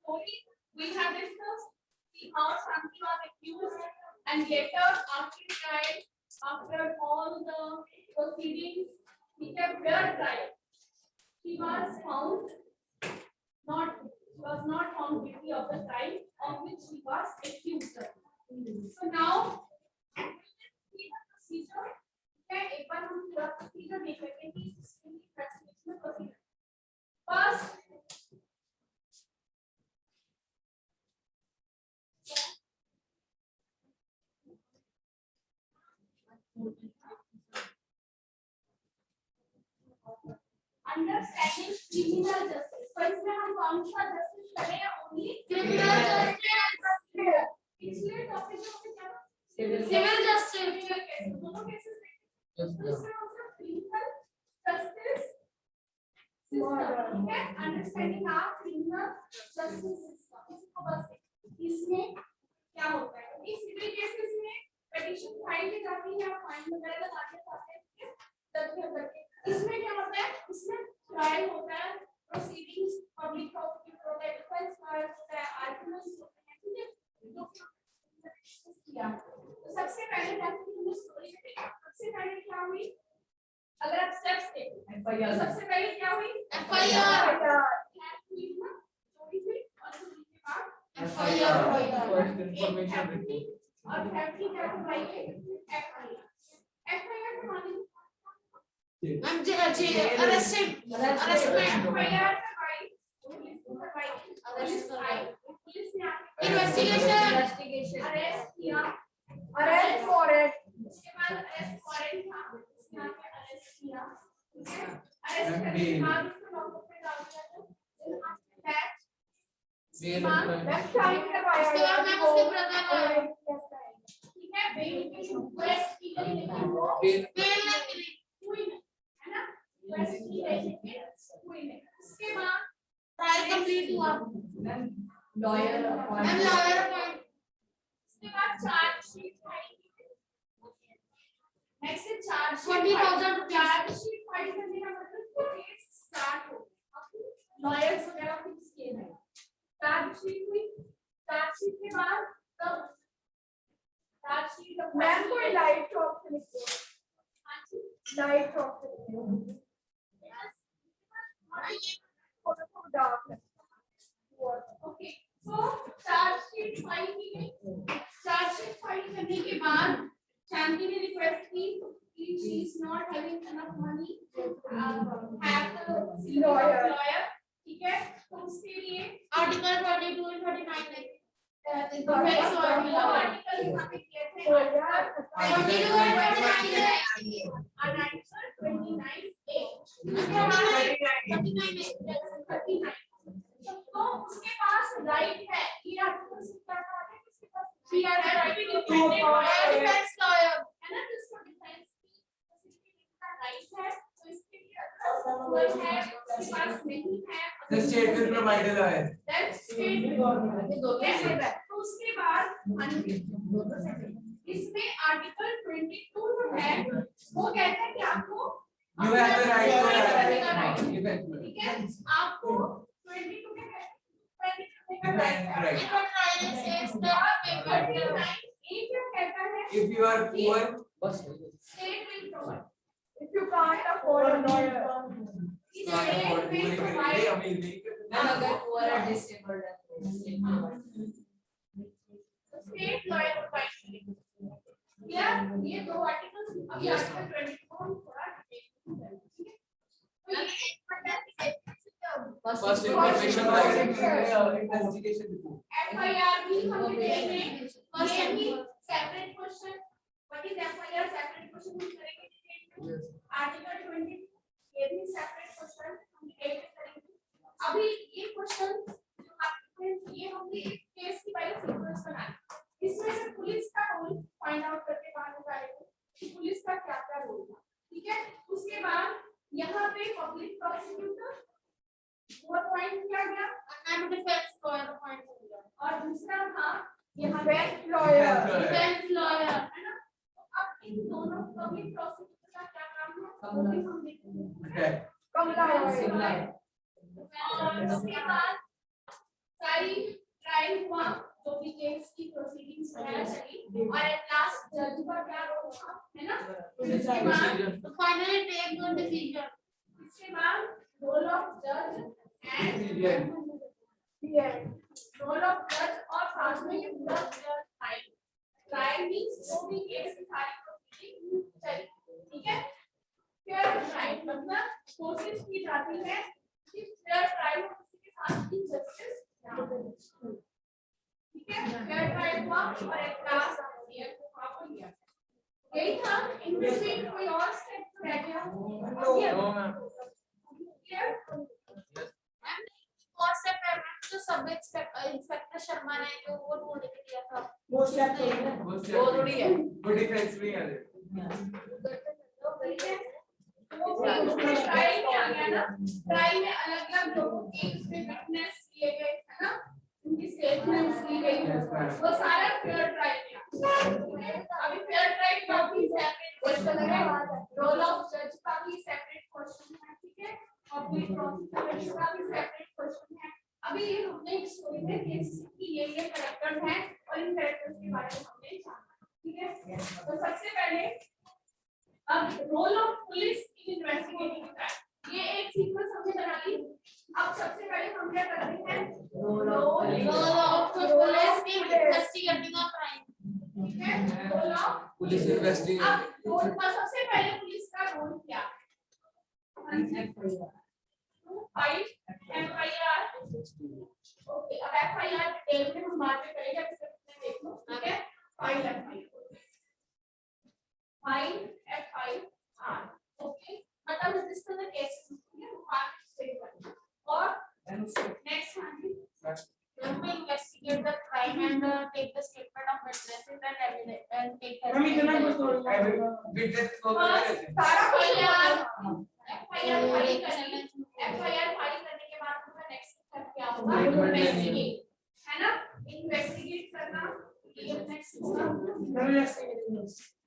story we have discussed. See how Shanti was accused and later after trial, after all the proceedings, he kept her trial. She was not found guilty of the crime of which she was accused. So now see the procedure. एक बार हम पूरा procedure देख लेते हैं कि इसकी investigation में procedure first understanding criminal justice तो इसमें हम कौन सा जस्टिस करें ओनली क्रिमिनल जस्टिस पिछले टॉपिक में क्या सिविल जस्टिस दोनों केसेस criminal justice system ठीक है understanding of criminal justice system इसको बस इसमें क्या होता है इस सिविल केसेस में पिटीशन फाइल की जाती है फाइन वगैरह लगाते हैं तथ्य करके इसमें क्या होता है इसमें ट्रायल होता है प्रोसीडिंग्स पब्लिक प्रोसिक्यूटर होता है डिफेंस लॉयर होता है आर्गुमेंट्स होते हैं ठीक है तो सबसे पहले जैसे हमने स्टोरी में देखा सबसे पहले क्या हुई अगर आप स्टेप्स देखें एफआईआर सबसे पहले क्या हुई एफआईआर हुई ना चोरी हुई और चोरी के बाद एफआईआर फर्स्ट इंफॉर्मेशन रिपोर्ट और फैक्ट्री क्या करवाई है एफआईआर के माने हम अरेस्टेड एफआईआर करवाई पुलिस आई पुलिस ने इन्वेस्टिगेशन अरेस्ट किया अरेस्ट वारंट उसके बाद अरेस्ट वारंट था यहाँ पे अरेस्ट किया ठीक है अरेस्ट करने के बाद उसको लॉकअप में डाल दिया था लेफ्ट साइड करवाया उसके बाद मैम उसके ब्रदर ठीक है बेल की रिक्वेस्ट की गई लेकिन वो बेल नहीं मिली हुई नहीं है ना रिक्वेस्ट की गई लेकिन हुई नहीं उसके बाद ट्रायल कंप्लीट हुआ लॉयर अपॉइंट उसके बाद चार्जशीट फाइल नेक्स्ट है चार्जशीट 20,000 चार्जशीट फाइल करने का मतलब केस स्टार्ट हो लॉयर्स वगैरह फिक्स किए हैं चार्जशीट हुई चार्जशीट के बाद तब चार्जशीट मैम कोई लाइट टॉप से लिखो हां जी लाइट टॉप से लिखो थोड़ा डार्क है ओके सो चार्जशीट फाइल की गई चार्जशीट फाइल करने के बाद शांति ने रिक्वेस्ट की कि she is not having enough money have the lawyer ठीक है तो उसके लिए आर्टिकल 42 और 39 है डिफेंस लॉयर मिला आर्टिकल यहाँ पे किए थे आर्टिकल 42 और 39 है आर्टिकल 29 तो उसके पास राइट है ये आर्टिकल से क्या कहा है किसके पास we are right to defence lawyer है ना जिसको डिफेंस की राइट है तो इसके लिए कोई है इसके पास नहीं है The state will provide a lawyer. That state तो उसके बाद इसमें आर्टिकल 22 जो है वो कहता है कि आपको You have the right to defend. ठीक है आपको 22 के If you are poor, state will provide. If you can't afford a lawyer, State will provide. अगर poor or disabled State lawyer provide. या ये दो आर्टिकल्स अभी आर्टिकल 24 हम थोड़ा first information right investigation report. FIR भी हम देखेंगे ये भी separate question what is FIR separate question हम करेंगे आर्टिकल 20 ये भी सेपरेट क्वेश्चन हम डिटेल में करेंगे अभी ये क्वेश्चन जो आपने ये हमने एक केस की पहले सीक्वेंस बनाया इसमें से पुलिस का रोल फाइंड आउट करके बाहर निकालेंगे कि पुलिस का क्या-क्या रोल था ठीक है उसके बाद यहाँ पे पब्लिक प्रोसिक्यूटर वो पॉइंट किया गया एंड डिफेंस लॉयर पॉइंट हो गया और दूसरा था यहाँ डिफेंस लॉयर है ना तो अब इन दोनों पब्लिक प्रोसिक्यूटर का क्या काम है वो भी हम देखेंगे Okay. कमला और उसके बाद ट्रायल हुआ, जो भी केस की प्रोसीडिंग्स वगैरह चली, और एट लास्ट जज का क्या रोल था, है ना? इसके बाद फाइनली टेक द डिसीजन। इसके बाद रोल ऑफ जज एंड रोल ऑफ जज, और साथ में ये पूरा ट्रायल। ट्रायल मींस जो भी केस की सारी प्रोसीडिंग चली, ठीक है? फेयर ट्रायल मतलब कोशिश की जाती है कि फेयर ट्रायल हो, उसके साथ ही जस्टिस ना हो, ठीक है? फेयर ट्रायल हुआ और एक क्लास क्लियर हो गया। यही था। इन बिटवीन कोई और स्टेप रह गया? No ma'am. Clear? First step है जो सब इंस्पेक्टर शर्मा ने जो वो ढूंढ के दिया था, वो स्टेप वो थोड़ी है, वो डिफेंस में है। ठीक है? उसमें ट्रायल में आ गया ना, ट्रायल में अलग अलग लोगों की उसमें विटनेस किए गए, है ना, उनकी स्टेटमेंट्स ली गई, वो सारा फेयर ट्रायल में। अभी फेयर ट्रायल का भी सेपरेट क्वेश्चन है, रोल ऑफ जज का भी सेपरेट क्वेश्चन है, ठीक है, और भी प्रोसिक्यूटर्स का भी सेपरेट क्वेश्चन है। अभी ये हमने एक स्टोरी में केस की ये कैरेक्टर्स हैं और इन कैरेक्टर्स के बारे में हमने जाना, ठीक है? तो सबसे पहले अब role of police in investigating crime, ये एक सीक्वेंस हमने बना ली। अब सबसे पहले हम क्या करते हैं, role of police in investigating crime, ठीक है? Role of police investigating. अब रोल पर सबसे पहले पुलिस का रोल क्या है? File FIR, okay. अब एफआईआर डिटेल में हम बात करेंगे, अब इसमें देख लो, ठीक है? फाइल एफआईआर, ओके, मतलब रजिस्टर द केस, और next investigate the crime and take the statement of witnesses and evidence and take the witness को FIR फाइल करने के बाद उसका नेक्स्ट स्टेप क्या होगा? इन्वेस्टिगेट, है ना? इन्वेस्टिगेट करना, ये नेक्स्ट होगा।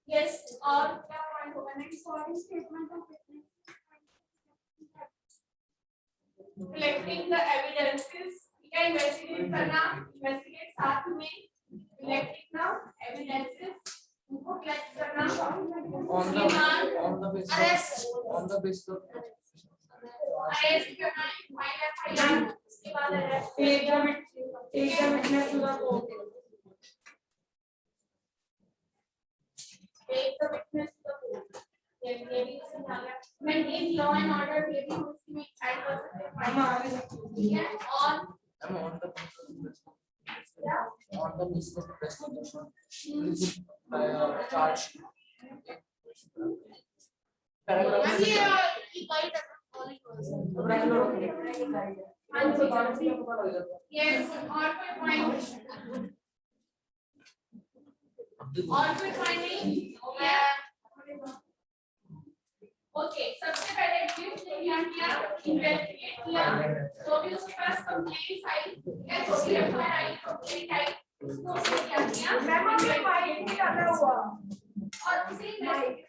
यस, और क्या पॉइंट होगा next? Sorry, statement of witness, collecting the evidences, ठीक है? इन्वेस्टिगेट करना, इन्वेस्टिगेट साथ में collecting the evidences, उनको collect करना, on the basis arrest करना, फाइल एफआईआर, उसके बाद arrest, take the witness to the court. take the witness to the court, ये भी समझा गया। maintain law and order, ये भी उसमें ऐड कर सकते हैं, ठीक है? और on the basis of investigation, police charge sheet. अभी ये गाइड यस, और कोई पॉइंट? और कोई पॉइंट नहीं हो गया? ओके, सबसे पहले पुलिस ने क्या किया? इन्वेस्टिगेट किया, जो भी उसके पास कंप्लेंट्स आई या जो भी एफआईआर आई, कंप्लेंट आई, उसको उसने क्या किया? मैम अभी फाइल नहीं लगा हुआ और उसे इन्वेस्टिगेट,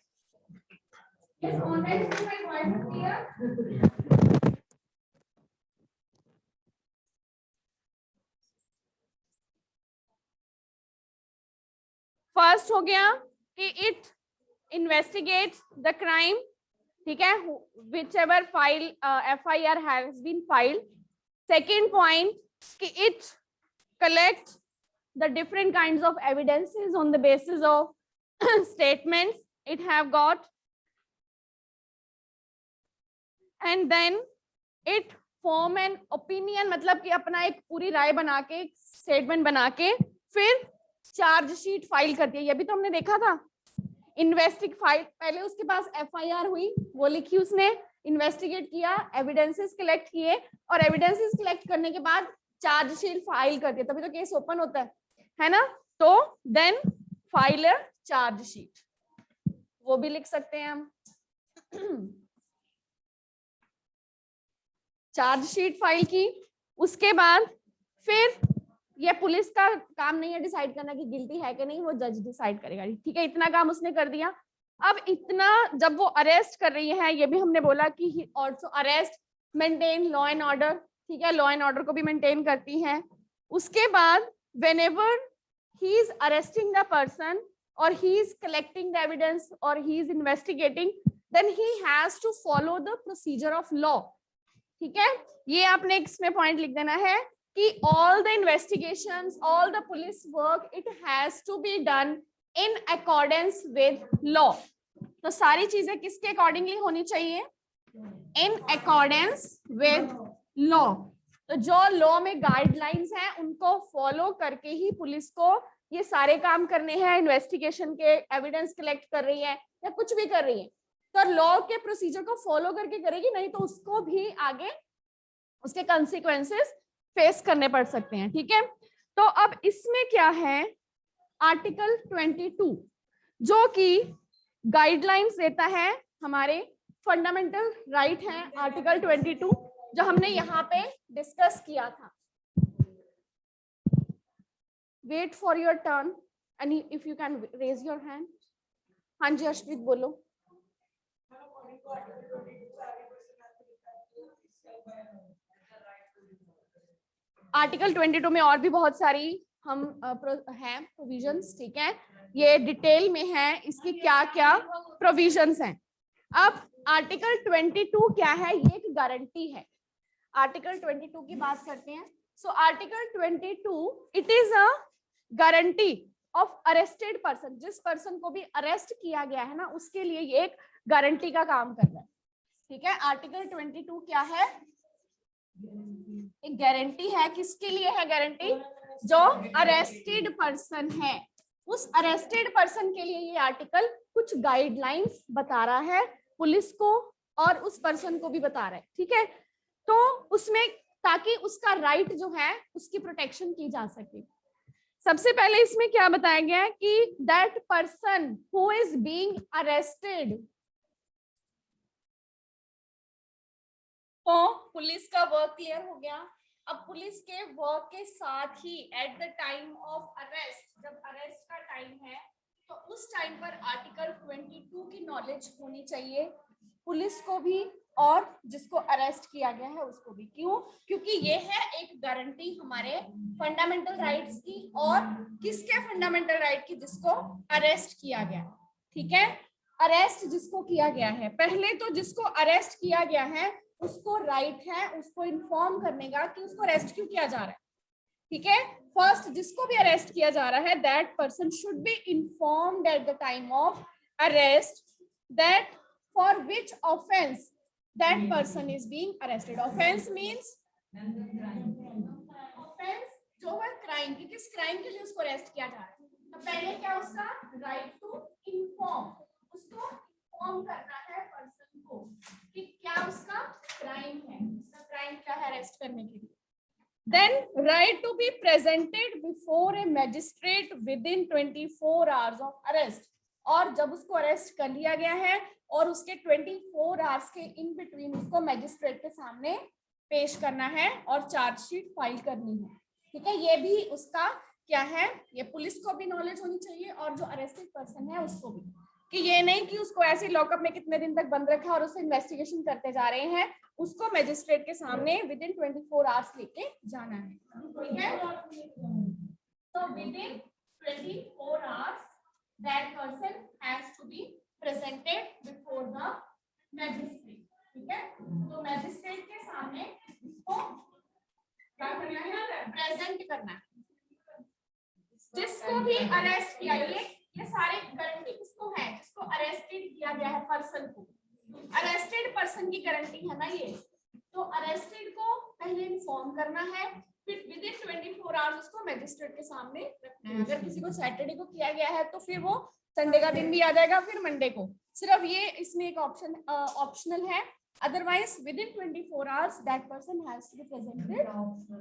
यस, ऑनलाइन में कोई वॉइस क्लियर? फर्स्ट हो गया कि इट इन्वेस्टिगेट द क्राइम, ठीक है, whichever file FIR has been filed. Second point कि it collect the different kinds of evidences on the basis of statements it have got, and then it form an opinion, मतलब कि अपना एक पूरी राय बना के, स्टेटमेंट बना के फिर चार्जशीट फाइल करती है। ये भी तो हमने देखा था, इन्वेस्टिग फाइल, पहले उसके पास एफआईआर हुई, वो लिखी उसने, इन्वेस्टिगेट किया, एविडेंसेस कलेक्ट किए, और एविडेंसेस कलेक्ट करने के बाद चार्जशीट फाइल करती है, तभी तो केस ओपन होता है ना? तो देन फाइल चार्जशीट, वो भी लिख सकते हैं हम। चार्जशीट फाइल की, उसके बाद फिर ये पुलिस का काम नहीं है डिसाइड करना कि गिल्टी है कि नहीं, वो जज डिसाइड करेगा, ठीक है? इतना काम उसने कर दिया। अब इतना जब वो अरेस्ट कर रही है, ये भी हमने बोला कि also arrest, maintain law and order, ठीक है, लॉ एंड ऑर्डर को भी मेंटेन करती हैं, उसके बाद whenever he is arresting the person or he is collecting the evidence or he is investigating, then he has to follow the procedure of law. ठीक है, ये आपने इसमें पॉइंट लिख देना है कि all the investigations, all the police work, it has to be done in accordance with law. तो सारी चीजें किसके अकॉर्डिंगली होनी चाहिए? In accordance with law. तो जो लॉ में गाइडलाइंस हैं उनको फॉलो करके ही पुलिस को ये सारे काम करने हैं, इन्वेस्टिगेशन के, एविडेंस कलेक्ट कर रही है या कुछ भी कर रही है तो लॉ के प्रोसीजर को फॉलो करके करेगी, नहीं तो उसको भी आगे उसके कंसिक्वेंसेस फेस करने पड़ सकते हैं। ठीक है, तो अब इसमें क्या है, आर्टिकल 22 जो कि गाइडलाइंस देता है, हमारे फंडामेंटल राइट है आर्टिकल 22 जो हमने यहाँ पे डिस्कस किया था। Wait for your turn and if you can raise your hand. हाँ जी अर्शप्रीत बोलो। आर्टिकल 22 में और भी बहुत सारी हम हैं प्रोविजंस। ठीक है, ये डिटेल में है इसकी क्या क्या प्रोविजंस हैं। अब आर्टिकल 22 क्या है, ये एक गारंटी है। आर्टिकल 22 की बात करते हैं। So article 22 it is a guarantee of arrested person. जिस पर्सन को भी अरेस्ट किया गया है ना, उसके लिए ये एक गारंटी का काम कर रहा है। ठीक है, आर्टिकल 22 क्या है, एक गारंटी है। किसके लिए है गारंटी? जो अरेस्टेड पर्सन है, उस अरेस्टेड पर्सन के लिए ये आर्टिकल कुछ गाइडलाइंस बता रहा है पुलिस को और उस पर्सन को भी बता रहा है। ठीक है, तो उसमें ताकि उसका राइट जो है उसकी प्रोटेक्शन की जा सके। सबसे पहले इसमें क्या बताया गया है कि that person who is being arrested, तो पुलिस का वर्क क्लियर हो गया। अब पुलिस के वर्क के साथ ही at the time of arrest, जब अरेस्ट का टाइम है तो उस टाइम पर आर्टिकल 22 की नॉलेज होनी चाहिए पुलिस को भी और जिसको अरेस्ट किया गया है उसको भी। क्यों? क्योंकि ये है एक गारंटी हमारे फंडामेंटल राइट्स की, और किसके फंडामेंटल राइट की? जिसको अरेस्ट किया गया। ठीक है, अरेस्ट जिसको किया गया है, पहले तो जिसको अरेस्ट किया गया है उसको राइट है उसको इन्फॉर्म करने का कि उसको अरेस्ट क्यों किया जा रहा है। ठीक है, फर्स्ट जिसको भी अरेस्ट किया जा रहा है that person should be informed eight the time of arrest that for which offence that person is being arrested. Offence means offence जो है क्राइम, कि किस क्राइम के लिए उसको अरेस्ट किया जा रहा है। तो पहले क्या उसका राइट टू इन्फॉर्म, उसको इन्फॉर्म करना है पर्सन को कि क्या उसका क्राइम है, उसका क्राइम क्या है अरेस्ट करने के लिए। Then right to be presented before a magistrate within 24 hours of arrest, और जब उसको अरेस्ट कर लिया गया है और उसके 24 आवर्स के इन बिटवीन उसको मैजिस्ट्रेट के सामने पेश करना है और चार्जशीट फाइल करनी है। ठीक है, ये भी उसका क्या है, ये पुलिस को भी नॉलेज होनी चाहिए और जो अरेस्टेड पर्सन है उसको भी, कि ये नहीं कि उसको ऐसे लॉकअप में कितने दिन तक बंद रखा और उससे इन्वेस्टिगेशन करते जा रहे हैं, उसको मैजिस्ट्रेट के सामने विद इन 24 आवर्स लेके जाना है। ठीक है, तो within 24 hours that person has to be presented before the magistrate. ठीक है, तो मैजिस्ट्रेट के सामने इसको क्या करना है, प्रेजेंट करना है। जिसको भी अरेस्ट किया, ये सारे गारंटी किसको है? जिसको अरेस्टेड किया गया है पर्सन को, अरेस्टेड पर्सन की गारंटी है ना ये। तो अरेस्टेड को पहले इन्फॉर्म करना है, फिर विद इन 24 आवर्स उसको मैजिस्ट्रेट के सामने रखना है। अगर किसी को सैटरडे को किया गया है तो फिर वो संडे का दिन भी आ जाएगा, फिर मंडे को। सिर्फ ये इसमें एक ऑप्शनल है, otherwise within 24 hours that person has to be presented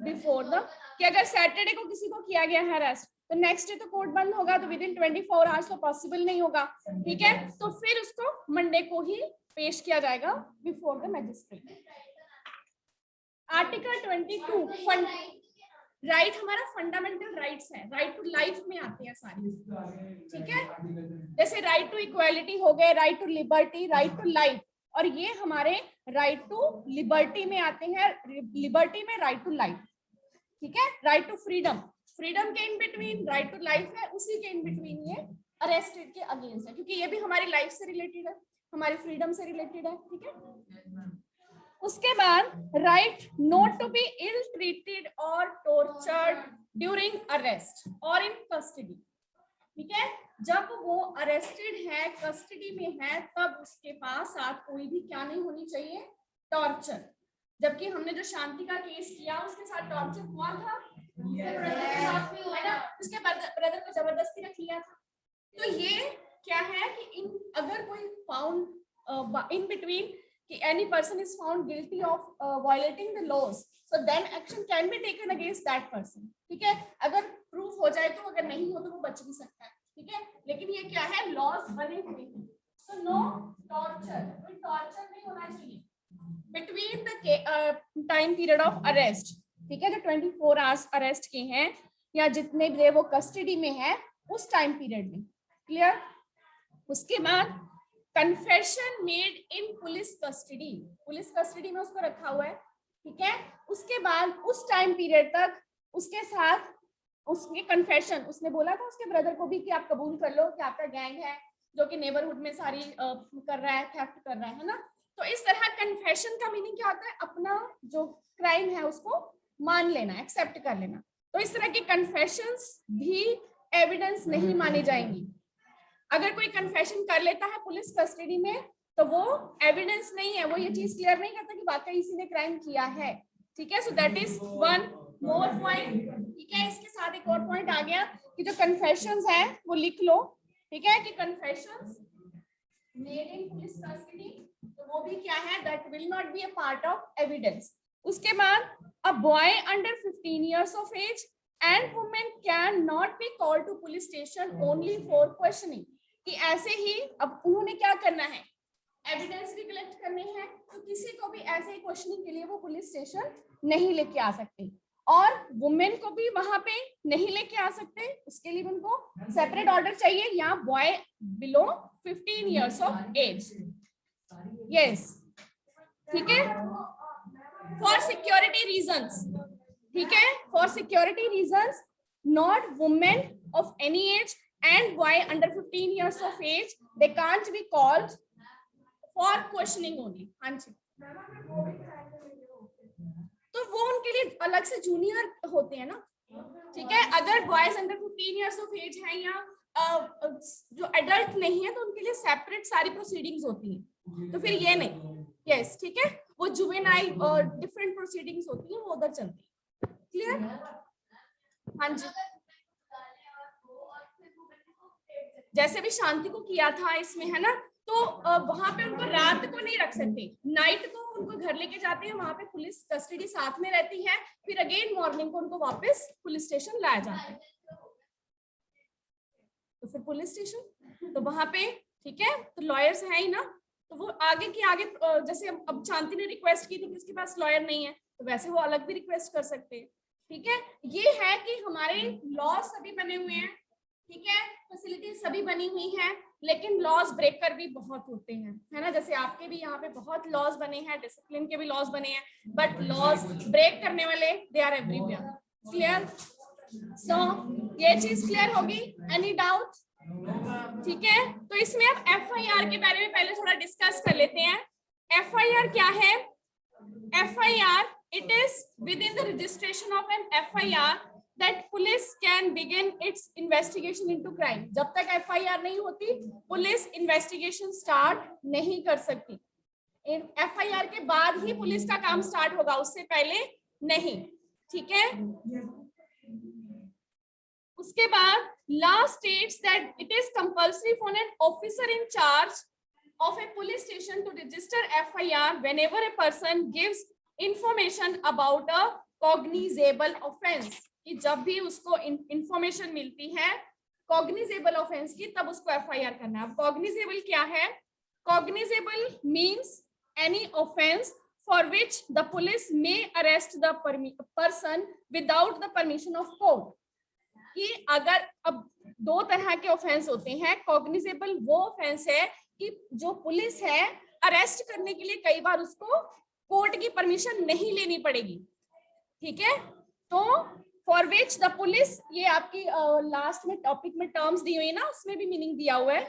before the, कि अगर सैटरडे को किसी को किया गया है अरेस्ट तो नेक्स्ट डे तो कोर्ट बंद होगा, तो विद इन 24 आवर्स तो पॉसिबल नहीं होगा। ठीक है, तो फिर उसको मंडे को ही पेश किया जाएगा before the magistrate. Article 22 right हमारा फंडामेंटल राइट्स है, राइट टू लाइफ में आते हैं सारी। ठीक है, जैसे राइट टू इक्वालिटी हो गए, right to liberty, right to life, और ये हमारे राइट टू लिबर्टी में आते हैं, लिबर्टी में राइट टू लाइफ। ठीक है, राइट टू फ्रीडम, फ्रीडम के in between right to life है, उसी के इन बिटवीन ये अरेस्टेड के अगेंस्ट है, क्योंकि ये भी हमारी लाइफ से रिलेटेड है, हमारी फ्रीडम से रिलेटेड है, ठीक है। उसके बाद right not to be ill treated और टॉर्चर्ड ड्यूरिंग अरेस्ट और इन कस्टडी, ठीक है, जब वो अरेस्टेड है, कस्टडी में है, तब उसके पास साथ कोई भी क्या नहीं होनी चाहिए, टॉर्चर। जबकि हमने जो शांति का केस किया उसके साथ टॉर्चर हुआ था, है ना, उसके ब्रदर को जबरदस्ती रख लिया था। तो ये क्या है कि इन अगर कोई फाउंड इन बिटवीन कि any person is found guilty of violating the laws, so then action can be taken against that person, ठीक है, अगर प्रूफ हो जाए तो, अगर नहीं हो तो वो बच भी सकता है, ठीक है। लेकिन ये क्या है, लॉस बने हुए हैं, सो नो टॉर्चर, कोई टॉर्चर नहीं होना चाहिए between the time period of arrest, ठीक है, जो 24 आवर्स अरेस्ट के हैं या जितने देर वो कस्टडी में है उस टाइम पीरियड में, क्लियर। उसके बाद confession made in police custody, police custody में उसको रखा हुआ है, ठीक है। उसके बाद उस टाइम पीरियड तक उसके साथ उसके कन्फेशन, उसने बोला था उसके ब्रदर को भी कि आप कबूल कर लो कि आपका गैंग है जो कि नेबरहुड में सारी कर रहा है, थेफ्ट कर रहा है ना। तो इस तरह कन्फेशन का मीनिंग क्या होता है, अपना जो क्राइम है उसको मान लेना, एक्सेप्ट कर लेना। तो इस तरह के कन्फेशंस भी एविडेंस नहीं मानी जाएंगी। अगर कोई कन्फेशन कर लेता है पुलिस कस्टडी में तो वो एविडेंस नहीं है, वो ये चीज क्लियर नहीं करता कि वाकई इसी ने क्राइम किया है, ठीक है। So that is one more point, ठीक है। इसके साथ एक और पॉइंट आ गया कि जो कन्फेशंस है वो लिख लो, ठीक है, कि confessions made in police custody, तो वो भी क्या है, that will not be a part of evidence. उसके बाद a boy under 15 years of age and women can not be called to police station only for questioning, कि ऐसे ही अब उन्होंने क्या करना है, एविडेंस भी कलेक्ट करने हैं, तो किसी को भी ऐसे ही क्वेश्चनिंग के लिए वो पुलिस स्टेशन नहीं लेके आ सकते, और वुमेन को भी वहां पे नहीं लेके आ सकते, उसके लिए उनको सेपरेट ऑर्डर चाहिए, या boy below 15 years of age, yes, ठीक है, फॉर सिक्योरिटी रीजंस, ठीक है, for security reasons not women of any as and boy under 15 years of age, they can't be called for questioning only। हाँ जी, तो वो उनके लिए अलग से जूनियर होते हैं ना, ठीक है। अगर boys under 15 years of age है या जो एडल्ट नहीं है तो उनके लिए सेपरेट सारी प्रोसीडिंग्स होती हैं, तो फिर ये नहीं, यस, ठीक है, वो जुवेनाइल और डिफरेंट प्रोसीडिंग्स होती हैं, वो उधर चलती है, क्लियर। हाँ जी, जैसे भी शांति को किया था इसमें, है ना, तो वहां पे उनको रात को नहीं रख सकते, नाइट को उनको घर लेके जाते हैं, वहां पे पुलिस कस्टडी साथ में रहती है, फिर अगेन मॉर्निंग को उनको वापस पुलिस स्टेशन लाया जाता है, तो फिर पुलिस स्टेशन, तो वहां पे ठीक है, तो लॉयर्स है ही ना, तो वो आगे की आगे, जैसे अब शांति ने रिक्वेस्ट की थी कि उसके पास लॉयर नहीं है, तो वैसे वो अलग भी रिक्वेस्ट कर सकते हैं, ठीक है। ये है कि हमारे लॉ सभी बने हुए हैं, ठीक है, फैसिलिटीज सभी बनी हुई हैं, लेकिन लॉज ब्रेकर भी बहुत होते हैं, है ना, जैसे आपके भी यहाँ पे बहुत लॉज बने हैं, डिसिप्लिन के भी लॉज बने हैं, बट लॉज ब्रेक करने वाले दे आर एवरीवेयर, क्लियर। सो ये चीज क्लियर होगी, एनी डाउट, ठीक है। तो इसमें अब FIR के बारे में पहले थोड़ा डिस्कस कर लेते हैं। FIR क्या है? FIR, it is within the registration of an FIR that police can begin its investigation into crime। जब तक FIR नहीं होती पुलिस इन्वेस्टिगेशन स्टार्ट नहीं कर सकती। FIR के बाद ही पुलिस का काम स्टार्ट होगा, उससे पहले नहीं, ठीक है। उसके बाद law states that it is compulsory for an officer in charge of a police station to register FIR whenever a person gives information about a cognizable offense। कि जब भी उसको इंफॉर्मेशन मिलती है कॉग्निजेबल ऑफेंस की, तब उसको FIR करना है। अब कॉग्निजेबल क्या है? Cognizable means any offence for which the police may arrest the person without the permission of court. कि अगर अब दो तरह के ऑफेंस होते हैं, कॉग्निजेबल वो ऑफेंस है कि जो पुलिस है अरेस्ट करने के लिए कई बार उसको कोर्ट की परमिशन नहीं लेनी पड़ेगी, ठीक है। तो फॉर विच द पुलिस, ये आपकी लास्ट में टॉपिक में टर्म्स दी हुई है ना, उसमें भी मीनिंग दिया हुआ है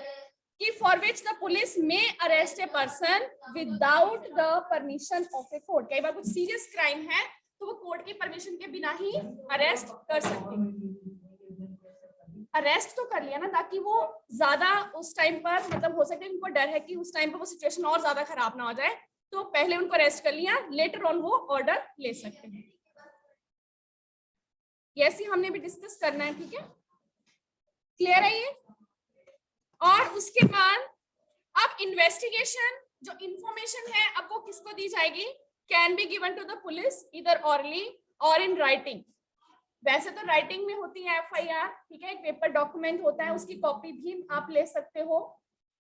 कि फॉर विच द पुलिस में arrest a person without the permission of a court. कई बार कुछ सीरियस क्राइम है तो वो कोर्ट की परमिशन के बिना ही अरेस्ट कर सकते हैं। अरेस्ट तो कर लिया ना, ताकि वो ज्यादा उस टाइम पर, मतलब हो सकता है उनको डर है कि उस टाइम पर वो सिचुएशन और ज्यादा खराब ना हो जाए, तो पहले उनको अरेस्ट कर लिया, लेटर ऑन वो ऑर्डर ले सकते हैं। ऐसे हमने भी डिस्कस करना है, ठीक है, क्लियर है ये। और उसके बाद अब इन्वेस्टिगेशन जो इंफॉर्मेशन है, अब वो किसको दी जाएगी, can be given to the police इधर ऑरली और इन राइटिंग। वैसे तो राइटिंग में होती है एफआईआर, ठीक है, एक पेपर डॉक्यूमेंट होता है, उसकी कॉपी भी आप ले सकते हो।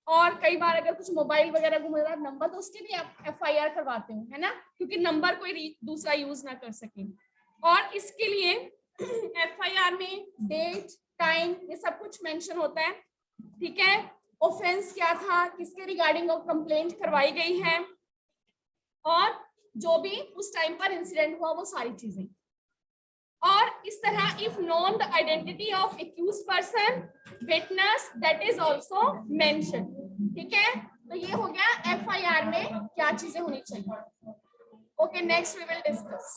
और कई बार अगर कुछ मोबाइल वगैरह घूम रहा है नंबर, तो उसके भी आप एफआईआर करवाते हो, है ना, क्योंकि नंबर कोई दूसरा यूज ना कर सके। और इसके लिए एफआईआर में डेट, टाइम, ये सब कुछ मेंशन होता है, ठीक है। ऑफेंस क्या था, किसके रिगार्डिंग कंप्लेंट करवाई गई है, और जो भी उस टाइम पर इंसिडेंट हुआ वो सारी चीजें। और इस तरह if known the identity of accused person, witness, that is also mention, ठीक है। तो ये हो गया एफआईआर में क्या चीजें होनी चाहिए। Okay, next we will discuss.